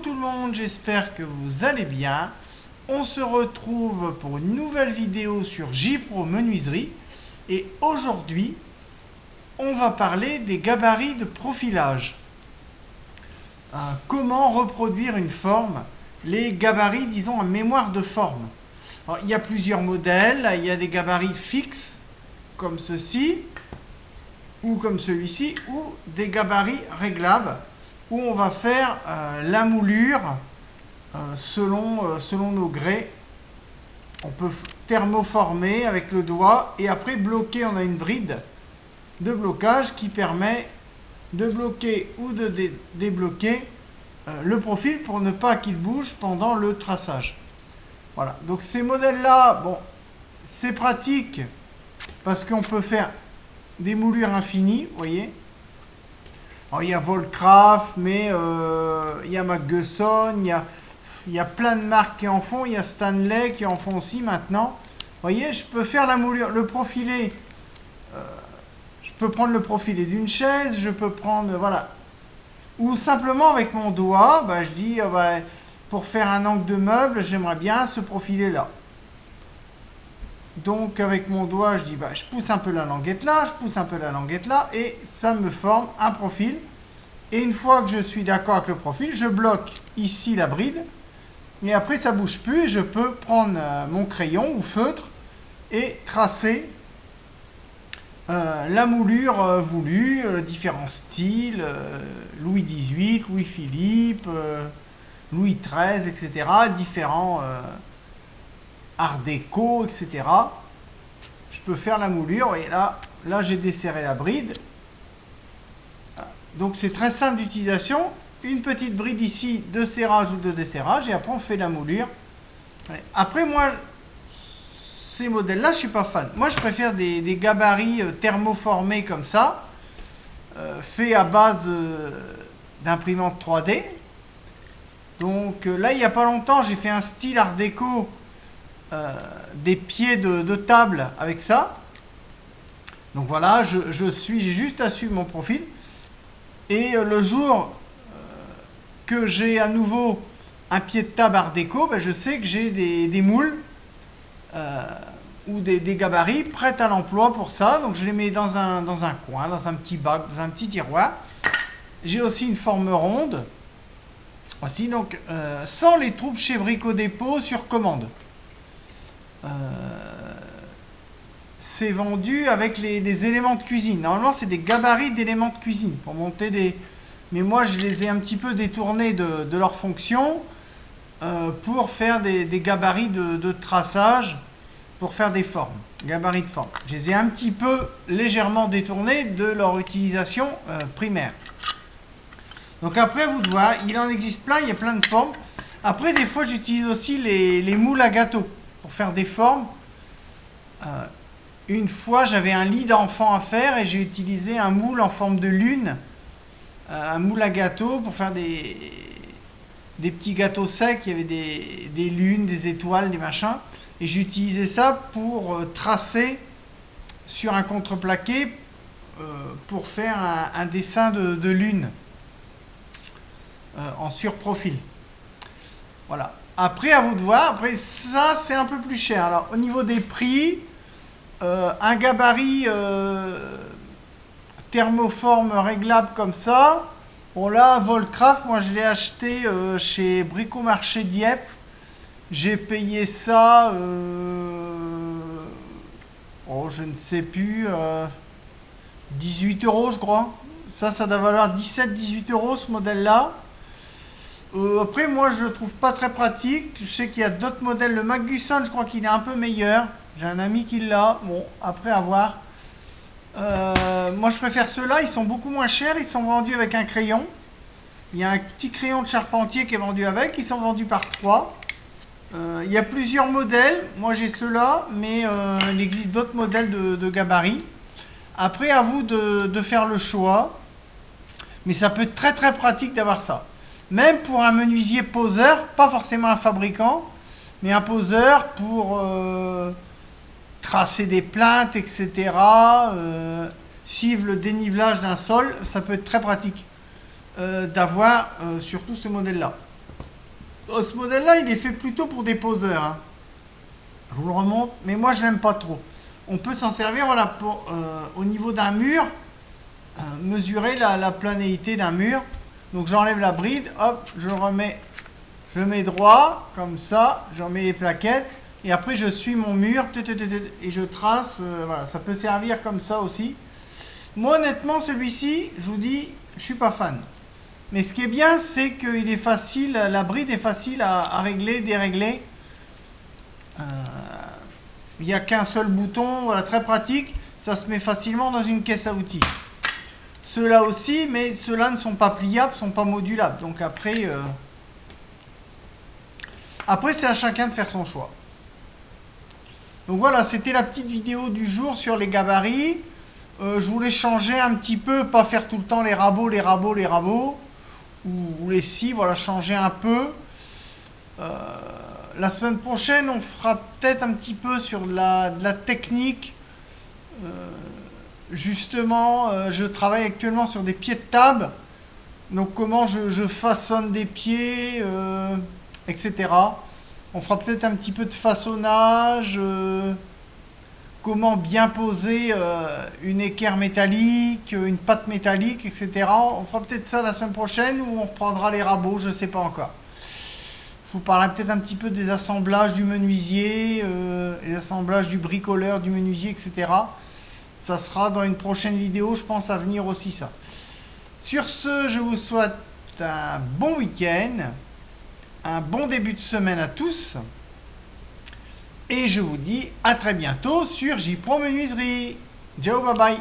Bonjour tout le monde, j'espère que vous allez bien. On se retrouve pour une nouvelle vidéo sur J-Pro Menuiserie. Et aujourd'hui, on va parler des gabarits de profilage. Comment reproduire une forme, les gabarits, disons, en mémoire de forme. Alors, il y a plusieurs modèles, il y a des gabarits fixes, comme ceci, ou comme celui-ci, ou des gabarits réglables, où on va faire la moulure selon nos grès. On peut thermoformer avec le doigt et après bloquer. On a une bride de blocage qui permet de bloquer ou de débloquer le profil pour ne pas qu'il bouge pendant le traçage. Voilà, donc ces modèles là, bon, c'est pratique parce qu'on peut faire des moulures infinies, vous voyez. Alors, il y a Volcraft, mais il y a Maguesson, il y a plein de marques qui en font, il y a Stanley qui en font aussi maintenant. Vous voyez, je peux faire la moulure, le profilé, je peux prendre le profilé d'une chaise, je peux prendre, voilà. Ou simplement avec mon doigt, je dis, pour faire un angle de meuble, j'aimerais bien ce profilé là. Donc avec mon doigt, je dis, je pousse un peu la languette là, je pousse un peu la languette là, et ça me forme un profil. Et une fois que je suis d'accord avec le profil, je bloque ici la bride, et après ça bouge plus, et je peux prendre mon crayon ou feutre, et tracer la moulure voulue, différents styles, Louis XVIII, Louis-Philippe, Louis XIII, etc., différents art déco, etc. Je peux faire la moulure et là j'ai desserré la bride. Donc c'est très simple d'utilisation. Une petite bride ici de serrage ou de desserrage et après on fait la moulure. Après moi, ces modèles là je suis pas fan. Moi je préfère des gabarits thermoformés comme ça, faits à base d'imprimante 3D. Donc là il n'y a pas longtemps j'ai fait un style art déco, des pieds de table avec ça. Donc voilà, j'ai juste à suivre mon profil. Et le jour que j'ai à nouveau un pied de table art déco, je sais que j'ai des moules ou des gabarits prêts à l'emploi pour ça. Donc je les mets dans un coin, dans un petit bac, dans un petit tiroir. J'ai aussi une forme ronde aussi, donc sans les troupes chez Brico Dépôt sur commande. C'est vendu avec les éléments de cuisine. Normalement c'est des gabarits d'éléments de cuisine pour monter des... Mais moi je les ai un petit peu détournés de leur fonction pour faire des gabarits de traçage, pour faire des formes, gabarits de forme. Je les ai un petit peu légèrement détournés de leur utilisation primaire. Donc après, vous voyez, il en existe plein, il y a plein de formes. Après, des fois j'utilise aussi les moules à gâteau pour faire des formes. Une fois j'avais un lit d'enfant à faire et j'ai utilisé un moule en forme de lune, un moule à gâteau pour faire des petits gâteaux secs. Il y avait des lunes, des étoiles, des machins, et j'ai utilisé ça pour tracer sur un contreplaqué pour faire un dessin de lune en surprofil. Voilà. Après, à vous de voir. Après, ça, c'est un peu plus cher. Alors, au niveau des prix, un gabarit thermoforme réglable comme ça, bon là, Volcraft, moi je l'ai acheté chez Bricomarché Dieppe. J'ai payé ça, je ne sais plus, 18 € je crois. Ça doit valoir 17-18 € ce modèle-là. Après, moi, je le trouve pas très pratique. Je sais qu'il y a d'autres modèles. Le Maguesson, je crois qu'il est un peu meilleur. J'ai un ami qui l'a. Bon, après, à voir. Moi, je préfère ceux-là. Ils sont beaucoup moins chers. Ils sont vendus avec un crayon. Il y a un petit crayon de charpentier qui est vendu avec. Ils sont vendus par 3. Il y a plusieurs modèles. Moi, j'ai ceux-là. Mais il existe d'autres modèles de gabarit. Après, à vous de faire le choix. Mais ça peut être très très pratique d'avoir ça. Même pour un menuisier poseur, pas forcément un fabricant, mais un poseur pour tracer des plinthes, etc., suivre le dénivelage d'un sol, ça peut être très pratique d'avoir surtout ce modèle-là. ce modèle-là, il est fait plutôt pour des poseurs, hein. Je vous le remonte, mais moi je l'aime pas trop. On peut s'en servir, voilà, pour, au niveau d'un mur, mesurer la planéité d'un mur. Donc j'enlève la bride, hop, je mets droit, comme ça, j'en mets les plaquettes, et après je suis mon mur, et je trace, voilà, ça peut servir comme ça aussi. Moi honnêtement, celui-ci, je vous dis, je suis pas fan. Mais ce qui est bien, c'est qu'il est facile, la bride est facile à régler, dérégler. Il n'y a qu'un seul bouton, voilà, très pratique. Ça se met facilement dans une caisse à outils. Ceux-là aussi, mais ceux-là ne sont pas pliables, ne sont pas modulables. Donc après c'est à chacun de faire son choix. Donc voilà, c'était la petite vidéo du jour sur les gabarits. Je voulais changer un petit peu, pas faire tout le temps les rabots, ou les scies, voilà, changer un peu. La semaine prochaine, on fera peut-être un petit peu sur de la technique. Justement, je travaille actuellement sur des pieds de table. Donc comment je façonne des pieds, etc. On fera peut-être un petit peu de façonnage. Comment bien poser une équerre métallique, une patte métallique, etc. On fera peut-être ça la semaine prochaine ou on reprendra les rabots, je ne sais pas encore. Je vous parlerai peut-être un petit peu des assemblages du menuisier, les assemblages du bricoleur, du menuisier, etc. Ça sera dans une prochaine vidéo, je pense à venir aussi ça. Sur ce, je vous souhaite un bon week-end, un bon début de semaine à tous. Et je vous dis à très bientôt sur J-Pro Menuiserie. Ciao, bye bye.